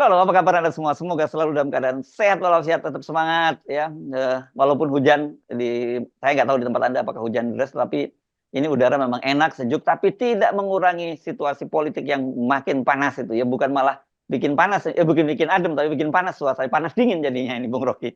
Halo, apa kabar Anda semua? Semoga selalu dalam keadaan sehat walafiat, tetap semangat ya. Walaupun hujan saya nggak tahu di tempat Anda apakah hujan deras, tapi ini udara memang enak, sejuk, tapi tidak mengurangi situasi politik yang makin panas itu ya. Bukan malah bikin panas, bukan bikin adem, tapi bikin panas suasana, panas dingin jadinya ini, Bung Rocky.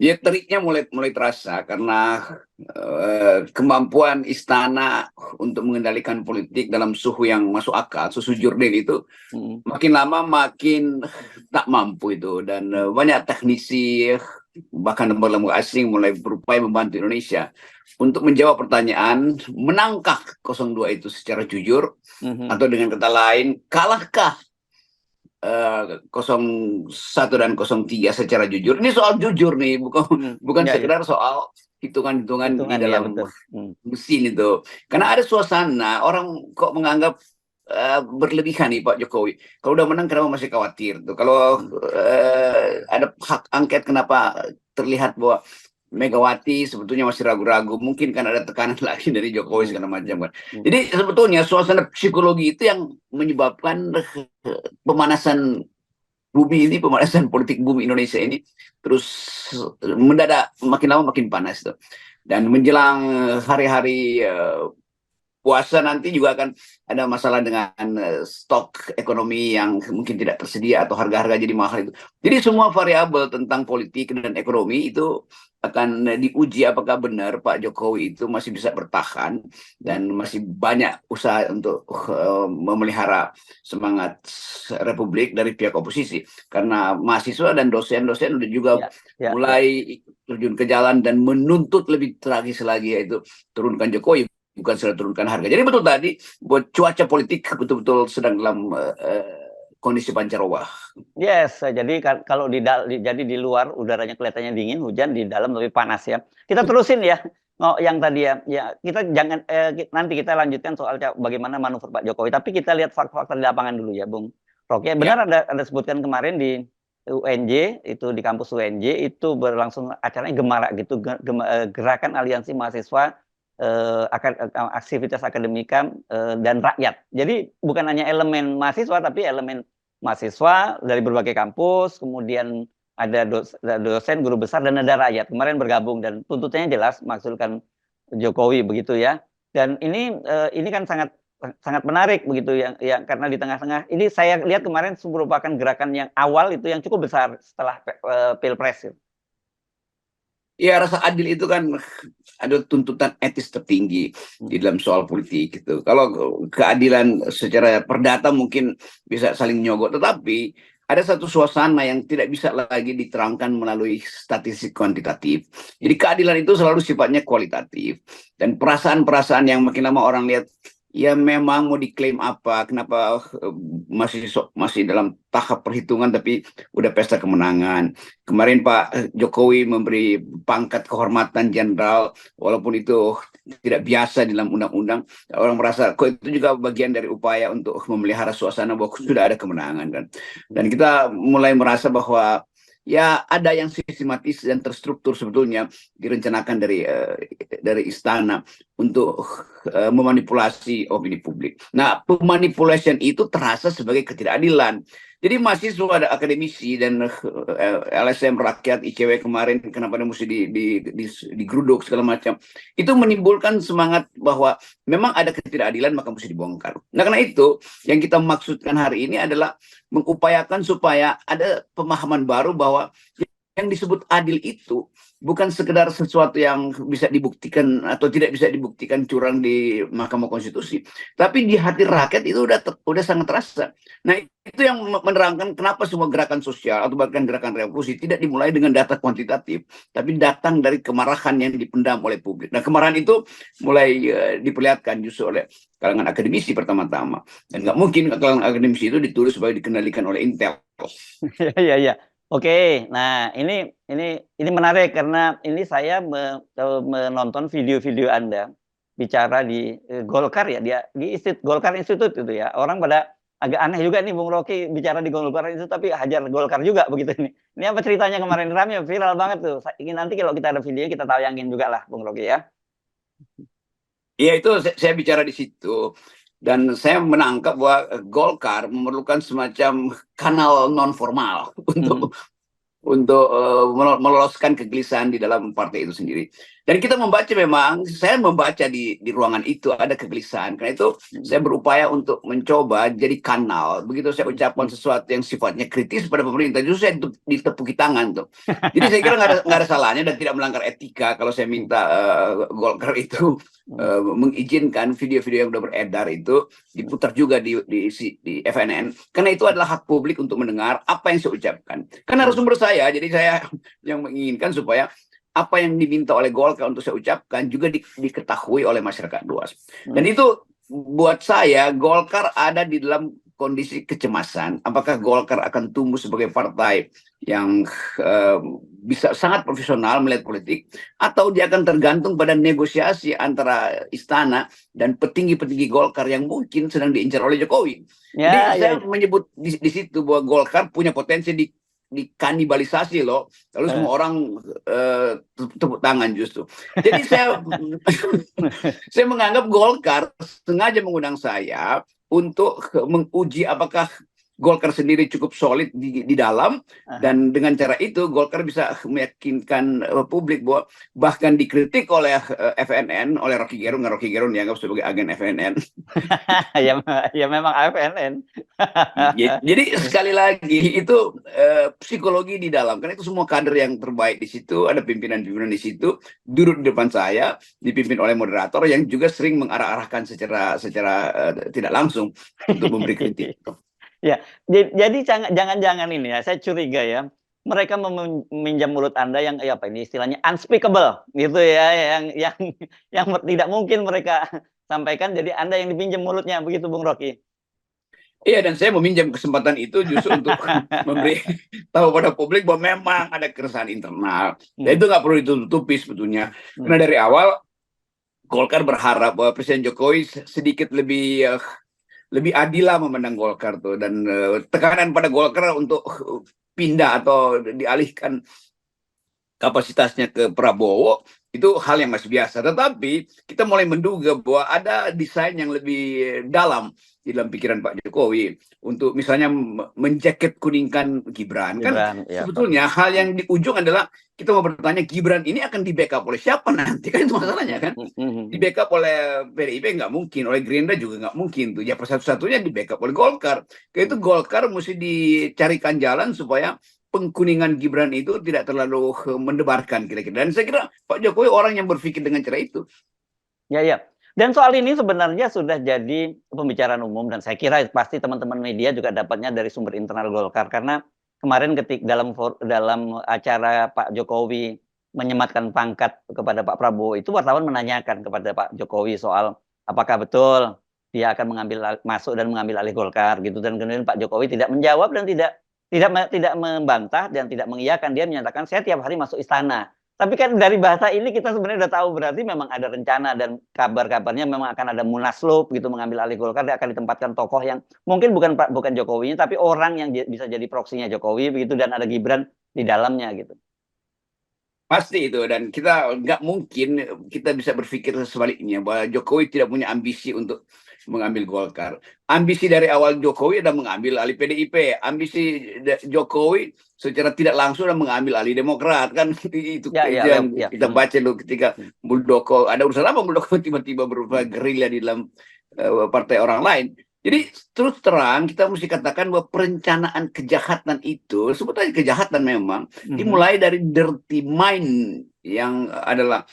Ya, teriknya mulai mulai terasa karena kemampuan istana untuk mengendalikan politik dalam suhu yang masuk akal, suhu Jordan itu Hmm. makin lama makin tak mampu itu, dan banyak teknisi bahkan lembaga asing mulai berupaya membantu Indonesia untuk menjawab pertanyaan, menangkah 02 itu secara jujur, Mhm. atau dengan kata lain, kalahkah 01 dan 03 secara jujur. Ini soal jujur nih, bukan Hmm. bukan Ya, ya. sekedar soal hitungan-hitungan di Hitungan ya dalam betul. Hmm. mesin itu. Karena ada suasana orang kok menganggap berlebihan nih Pak Jokowi. Kalau udah menang kenapa masih khawatir tuh? Kalau Hmm. ada hak angket kenapa terlihat bahwa Megawati sebetulnya masih ragu-ragu, mungkin kan ada tekanan lagi dari Jokowi Hmm. segala macam kan. Hmm. Jadi sebetulnya suasana psikologi itu yang menyebabkan pemanasan bumi ini, pemanasan politik bumi Indonesia ini terus mendadak makin lama makin panas tuh. Dan menjelang hari-hari puasa nanti juga akan ada masalah dengan stok ekonomi yang mungkin tidak tersedia atau harga-harga jadi mahal itu. Jadi semua variabel tentang politik dan ekonomi itu akan diuji apakah benar Pak Jokowi itu masih bisa bertahan dan masih banyak usaha untuk memelihara semangat Republik dari pihak oposisi. Karena mahasiswa dan dosen-dosen udah juga Ya, ya, ya. mulai terjun ke jalan dan menuntut lebih tragis lagi, yaitu turunkan Jokowi, bukan sudah turunkan harga. Jadi betul tadi, buat cuaca politik betul-betul sedang dalam kondisi pancaroba. Yes, jadi kalau jadi di luar udaranya kelihatannya dingin, hujan, di dalam lebih panas ya. Kita terusin ya. Oh, yang tadi ya, ya kita jangan nanti kita lanjutkan soal bagaimana manuver Pak Jokowi. Tapi kita lihat fakta-fakta di lapangan dulu ya, Bung Rocky. Ya, Benar Anda sebutkan kemarin di UNJ, itu di kampus UNJ itu berlangsung acaranya Gemara gitu, gerakan aliansi mahasiswa, aktivitas akademika dan rakyat. Jadi bukan hanya elemen mahasiswa tapi elemen mahasiswa dari berbagai kampus, kemudian ada dosen, guru besar, dan ada rakyat. Kemarin bergabung dan tuntutannya jelas, maksudkan Jokowi begitu ya. Dan ini kan sangat sangat menarik begitu yang karena di tengah-tengah ini saya lihat kemarin merupakan gerakan yang awal itu yang cukup besar setelah Pilpres. ya, rasa adil itu kan ada tuntutan etis tertinggi di dalam soal politik gitu. Kalau keadilan secara perdata mungkin bisa saling nyogok, tetapi ada satu suasana yang tidak bisa lagi diterangkan melalui statistik kuantitatif. Jadi keadilan itu selalu sifatnya kualitatif, dan perasaan-perasaan yang makin lama orang lihat, ya memang mau diklaim apa, kenapa masih dalam tahap perhitungan tapi udah pesta kemenangan. Kemarin Pak Jokowi memberi pangkat kehormatan jenderal, walaupun itu tidak biasa di dalam undang-undang. Orang merasa kok itu juga bagian dari upaya untuk memelihara suasana bahwa sudah ada kemenangan kan. Dan kita mulai merasa bahwa ya ada yang sistematis dan terstruktur sebetulnya direncanakan dari istana untuk memanipulasi opini publik. Nah, pemanipulasi itu terasa sebagai ketidakadilan. Jadi mahasiswa, ada akademisi dan LSM rakyat, ICW kemarin kenapa mesti digeruduk segala macam, itu menimbulkan semangat bahwa memang ada ketidakadilan maka mesti dibongkar. Nah, karena itu yang kita maksudkan hari ini adalah mengupayakan supaya ada pemahaman baru bahwa yang disebut adil itu bukan sekedar sesuatu yang bisa dibuktikan atau tidak bisa dibuktikan curang di Mahkamah Konstitusi, tapi di hati rakyat itu udah sangat terasa. Nah, itu yang menerangkan kenapa semua gerakan sosial atau bahkan gerakan revolusi tidak dimulai dengan data kuantitatif, tapi datang dari kemarahan yang dipendam oleh publik. Nah, kemarahan itu mulai diperlihatkan justru oleh kalangan akademisi pertama-tama, dan nggak mungkin kalangan akademisi itu ditulis sebagai dikendalikan oleh Intel. Iya, iya. Oke, nah ini menarik karena ini saya menonton video-video Anda bicara di Golkar ya, dia di Golkar Institute itu ya. Orang pada agak aneh juga nih Bung Rocky bicara di Golkar Institute tapi hajar Golkar juga begitu ini. Ini apa ceritanya kemarin rame viral banget tuh. Ini nanti kalau kita ada videonya kita tayangin juga lah Bung Rocky ya. Iya, itu saya bicara di situ. Dan saya menangkap bahwa Golkar memerlukan semacam kanal non formal untuk meloloskan kegelisahan di dalam partai itu sendiri. Dan kita membaca, memang saya membaca di ruangan itu ada kegelisahan. Karena itu saya berupaya untuk mencoba jadi kanal. Begitu saya ucapkan sesuatu yang sifatnya kritis pada pemerintah, justru saya ditepuki tangan tuh. Jadi saya kira nggak ada salahnya dan tidak melanggar etika kalau saya minta Golkar itu mengizinkan video-video yang sudah beredar itu diputar juga di FNN, karena itu adalah hak publik untuk mendengar apa yang saya ucapkan. Karena narasumber saya, jadi saya yang menginginkan supaya apa yang diminta oleh Golkar untuk saya ucapkan juga diketahui oleh masyarakat luas. Dan itu buat saya, Golkar ada di dalam kondisi kecemasan. Apakah Golkar akan tumbuh sebagai partai yang bisa sangat profesional melihat politik, atau dia akan tergantung pada negosiasi antara istana dan petinggi-petinggi Golkar yang mungkin sedang diincar oleh Jokowi. Jadi saya menyebut di situ bahwa Golkar punya potensi dikanibalisasi loh, lalu semua orang tepuk tangan justru. Jadi saya menganggap Golkar sengaja mengundang saya untuk menguji apakah Golkar sendiri cukup solid di dalam, dan dengan cara itu Golkar bisa meyakinkan publik bahwa bahkan dikritik oleh FNN, oleh Rocky Gerung, Rocky Gerung dianggap sebagai agen FNN. ya memang FNN. Jadi sekali lagi itu psikologi di dalam, karena itu semua kader yang terbaik di situ, ada pimpinan-pimpinan di situ duduk di depan saya, dipimpin oleh moderator yang juga sering mengarah-arahkan secara tidak langsung untuk memberi kritik. Ya, jadi jangan-jangan ini ya, saya curiga ya, mereka meminjam mulut Anda yang apa ini istilahnya unspeakable gitu ya, yang tidak mungkin mereka sampaikan, jadi Anda yang dipinjam mulutnya, begitu Bung Rocky? Iya, dan saya meminjam kesempatan itu justru untuk memberi tahu pada publik bahwa memang ada keresahan internal. Dan itu nggak perlu ditutupi sebetulnya. Karena dari awal Golkar berharap bahwa Presiden Jokowi sedikit lebih adil lah memandang Golkar tuh, dan tekanan pada Golkar untuk pindah atau dialihkan kapasitasnya ke Prabowo itu hal yang masih biasa. Tetapi kita mulai menduga bahwa ada desain yang lebih dalam di dalam pikiran Pak Jokowi untuk misalnya menjaket kuningkan Gibran. Kan ya, sebetulnya hal yang di ujung adalah kita mau bertanya, Gibran ini akan di backup oleh siapa nanti, kan itu masalahnya kan. Di backup oleh PDIP nggak mungkin, oleh Gerindra juga nggak mungkin tuh. Ya satu-satunya di backup oleh Golkar. Karena itu Golkar mesti dicarikan jalan supaya pengkuningan Gibran itu tidak terlalu mendebarkan kira-kira. Dan saya kira Pak Jokowi orang yang berpikir dengan cara itu. Ya. Dan soal ini sebenarnya sudah jadi pembicaraan umum, dan saya kira pasti teman-teman media juga dapatnya dari sumber internal Golkar, karena kemarin dalam acara Pak Jokowi menyematkan pangkat kepada Pak Prabowo itu, wartawan menanyakan kepada Pak Jokowi soal apakah betul dia akan masuk dan mengambil alih Golkar gitu, dan kemudian Pak Jokowi tidak menjawab dan tidak membantah dan tidak mengiyakan. Dia menyatakan saya tiap hari masuk istana. Tapi kan dari bahasa ini kita sebenarnya udah tahu berarti memang ada rencana, dan kabar-kabarnya memang akan ada munaslup gitu mengambil alih Golkar, dia akan ditempatkan tokoh yang mungkin bukan Jokowinya tapi orang yang bisa jadi proksinya Jokowi begitu, dan ada Gibran di dalamnya gitu. Pasti itu, dan kita nggak mungkin kita bisa berpikir sebaliknya bahwa Jokowi tidak punya ambisi untuk mengambil Golkar. Ambisi dari awal Jokowi adalah mengambil alih PDIP. Ambisi Jokowi secara tidak langsung adalah mengambil alih Demokrat, kan itu yang kita baca loh ketika Muldoko, ada urusan apa Muldoko tiba-tiba berubah gerilya di dalam partai orang lain. Jadi terus terang kita mesti katakan bahwa perencanaan kejahatan itu sebetulnya kejahatan memang dimulai dari dirty mind yang adalah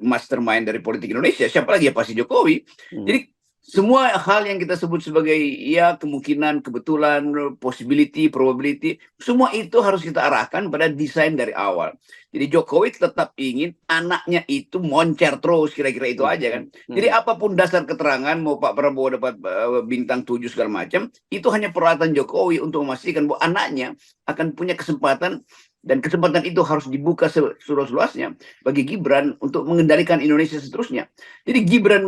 mastermind dari politik Indonesia. Siapa lagi ya, pasti Jokowi. Jadi semua hal yang kita sebut sebagai ya kemungkinan, kebetulan, possibility, probability, semua itu harus kita arahkan pada desain dari awal. Jadi Jokowi tetap ingin anaknya itu moncer terus, kira-kira itu aja kan. Jadi apapun dasar keterangan, mau Pak Prabowo dapat bintang 7 segala macam, itu hanya peralatan Jokowi untuk memastikan bahwa anaknya akan punya kesempatan, dan kesempatan itu harus dibuka seluas-luasnya bagi Gibran untuk mengendalikan Indonesia seterusnya. Jadi Gibran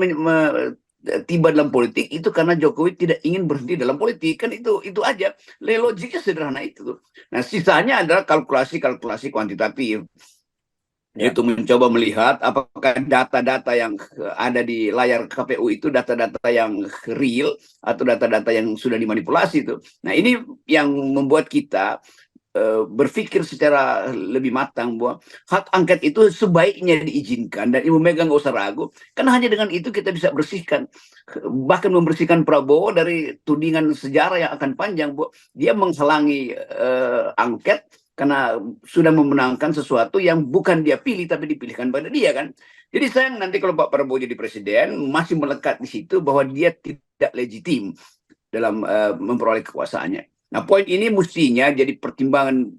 tiba dalam politik itu karena Jokowi tidak ingin berhenti dalam politik, kan itu aja. Logiknya sederhana itu. Nah, sisanya adalah kalkulasi kuantitatif. yaitu mencoba melihat apakah data-data yang ada di layar KPU itu data-data yang real atau data-data yang sudah dimanipulasi itu. Nah, ini yang membuat kita berpikir secara lebih matang bahwa hak angket itu sebaiknya diizinkan dan Ibu Mega nggak usah ragu, karena hanya dengan itu kita bisa bersihkan, bahkan membersihkan Prabowo dari tudingan sejarah yang akan panjang bahwa dia menghalangi angket karena sudah memenangkan sesuatu yang bukan dia pilih tapi dipilihkan pada dia kan. Jadi sayang nanti kalau Pak Prabowo jadi presiden masih melekat di situ bahwa dia tidak legitim dalam memperoleh kekuasaannya. Nah, poin ini mestinya jadi pertimbangan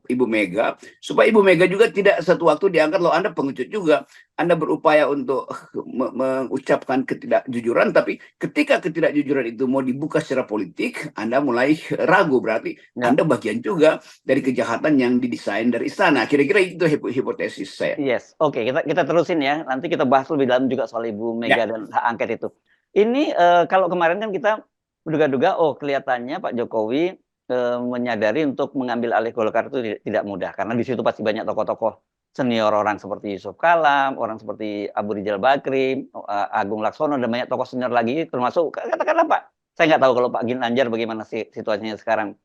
Ibu Mega, supaya Ibu Mega juga tidak satu waktu diangkat, loh Anda pengecut juga, Anda berupaya untuk mengucapkan ketidakjujuran, tapi ketika ketidakjujuran itu mau dibuka secara politik, Anda mulai ragu, berarti Anda bagian juga dari kejahatan yang didesain dari istana. Kira-kira itu hipotesis saya. Yes, oke, kita terusin ya. Nanti kita bahas lebih dalam juga soal Ibu Mega dan hak angket itu. Ini kalau kemarin kan kita menduga-duga, oh kelihatannya Pak Jokowi menyadari untuk mengambil alih Golkar itu tidak mudah, karena di situ pasti banyak tokoh-tokoh senior, orang seperti Yusuf Kala, orang seperti Abu Rizal Bakri, Agung Laksono, dan banyak tokoh senior lagi, termasuk katakanlah Pak, saya nggak tahu kalau Pak Ginanjar bagaimana situasinya sekarang.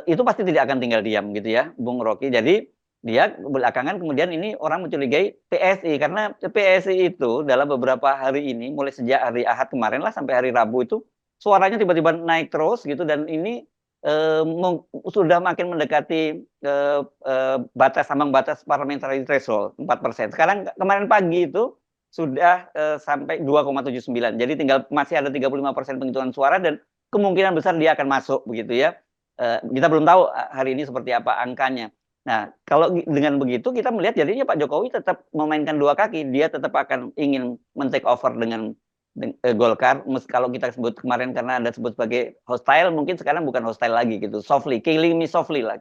Itu pasti tidak akan tinggal diam gitu ya, Bung Rocky. Jadi dia belakangan kemudian ini orang mencurigai PSI, karena PSI itu dalam beberapa hari ini, mulai sejak hari Ahad kemarin lah sampai hari Rabu itu suaranya tiba-tiba naik terus gitu, dan ini sudah makin mendekati ambang batas parliamentary threshold 4%. Sekarang kemarin pagi itu sudah sampai 2,79. Jadi tinggal masih ada 35% penghitungan suara dan kemungkinan besar dia akan masuk begitu ya. Kita belum tahu hari ini seperti apa angkanya. Nah, kalau dengan begitu kita melihat jadinya Pak Jokowi tetap memainkan dua kaki. Dia tetap akan ingin men-take over dengan Golkar, kalau kita sebut kemarin karena Anda sebut sebagai hostile, mungkin sekarang bukan hostile lagi gitu, softly, killing me softly lah.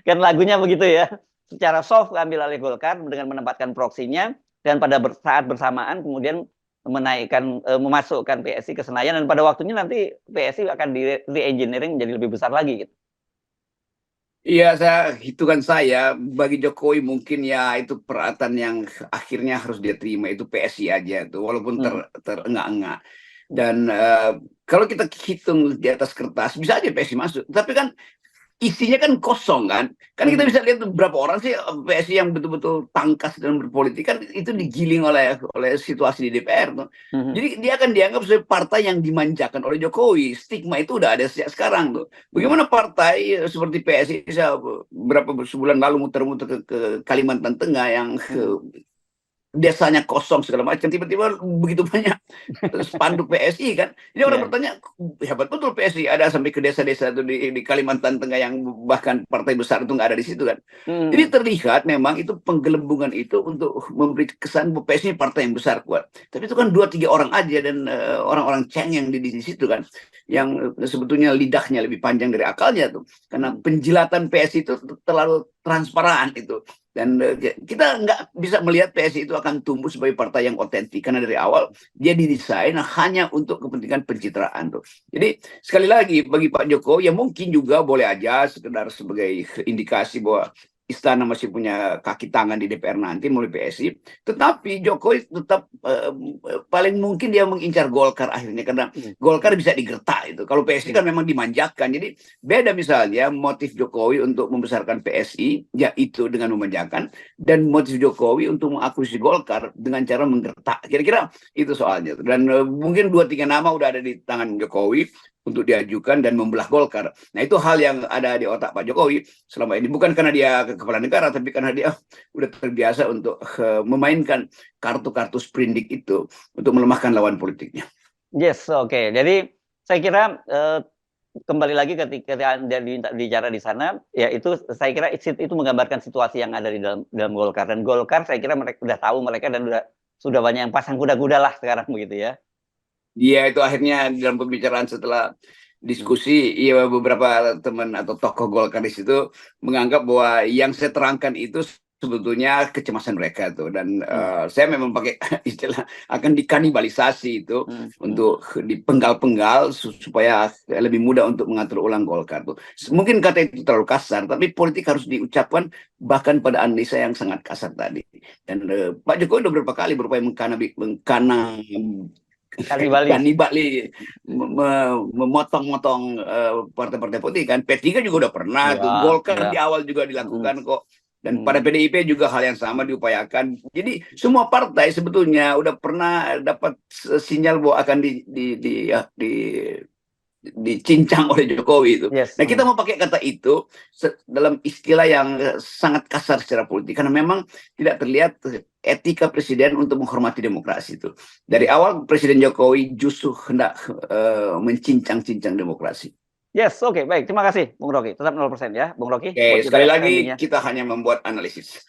Kan lagunya begitu ya. Secara soft ambil alih Golkar dengan menempatkan proksinya, dan pada saat bersamaan kemudian menaikkan, memasukkan PSI ke Senayan, dan pada waktunya nanti PSI akan di re-engineering menjadi lebih besar lagi gitu. Iya, hitungan saya bagi Jokowi mungkin ya itu peralatan yang akhirnya harus dia terima itu PSI aja tuh, walaupun terengah-engah. Dan kalau kita hitung di atas kertas bisa aja PSI masuk, tapi kan isinya kan kosong kan. Kan kita bisa lihat berapa orang sih PSI yang betul-betul tangkas dalam berpolitik, kan itu digiling oleh situasi di DPR tuh. Jadi dia akan dianggap sebagai partai yang dimanjakan oleh Jokowi. Stigma itu udah ada sejak sekarang tuh. Bagaimana partai seperti PSI sebulan lalu muter-muter ke Kalimantan Tengah yang desanya kosong segala macam, tiba-tiba begitu banyak spanduk PSI kan. Jadi orang bertanya, hebat betul PSI ada sampai ke desa-desa itu di Kalimantan Tengah yang bahkan partai besar itu nggak ada di situ kan. Jadi terlihat memang itu penggelembungan itu untuk memberi kesan bahwa PSI partai yang besar kuat. Tapi itu kan 2-3 orang aja, dan orang-orang cengeng di situ kan, yang sebetulnya lidahnya lebih panjang dari akalnya tuh, karena penjilatan PSI itu terlalu transparan itu. Dan kita nggak bisa melihat PSI itu akan tumbuh sebagai partai yang otentik, karena dari awal dia didesain hanya untuk kepentingan pencitraan tuh. Jadi sekali lagi bagi Pak Jokowi ya mungkin juga boleh aja sekedar sebagai indikasi bahwa istana masih punya kaki tangan di DPR nanti mulai PSI, tetapi Jokowi tetap paling mungkin dia mengincar Golkar akhirnya, karena Golkar bisa digertak itu. Kalau PSI kan memang dimanjakan. Jadi beda misalnya motif Jokowi untuk membesarkan PSI yaitu dengan memanjakan, dan motif Jokowi untuk mengakuisisi Golkar dengan cara menggertak. Kira-kira itu soalnya. Dan mungkin 2-3 nama udah ada di tangan Jokowi untuk diajukan dan membelah Golkar. Nah, itu hal yang ada di otak Pak Jokowi selama ini. Bukan karena dia kepala negara, tapi karena dia udah terbiasa untuk memainkan kartu-kartu sprindik itu untuk melemahkan lawan politiknya. Yes, oke. Jadi saya kira kembali lagi ketika dia bicara di sana, ya itu saya kira itu menggambarkan situasi yang ada di dalam Golkar. Dan Golkar saya kira mereka sudah tahu mereka, dan sudah banyak yang pasang kuda-kuda lah sekarang begitu ya. Iya, itu akhirnya dalam pembicaraan setelah diskusi, ya beberapa teman atau tokoh Golkar di situ menganggap bahwa yang saya terangkan itu sebetulnya kecemasan mereka tuh, dan saya memang pakai istilah akan dikanibalisasi itu untuk dipenggal-penggal supaya lebih mudah untuk mengatur ulang Golkar tuh. Mungkin kata itu terlalu kasar, tapi politik harus diucapkan bahkan pada analisa yang sangat kasar tadi. Dan Pak Jokowi udah berapa kali berupaya kanibali, memotong-motong partai-partai politik kan. P3 juga udah pernah tuh, Golkar di awal juga dilakukan kok. Dan pada PDIP juga hal yang sama diupayakan. Jadi semua partai sebetulnya udah pernah dapat sinyal bahwa akan dicincang oleh Jokowi itu. Nah, kita mau pakai kata itu dalam istilah yang sangat kasar secara politik, karena memang tidak terlihat etika presiden untuk menghormati demokrasi itu. Dari awal Presiden Jokowi justru hendak mencincang-cincang demokrasi. Yes, oke, baik. Terima kasih, Bung Rocky. Tetap 0% ya, Bung Rocky. Sekali lagi, kita hanya membuat analisis.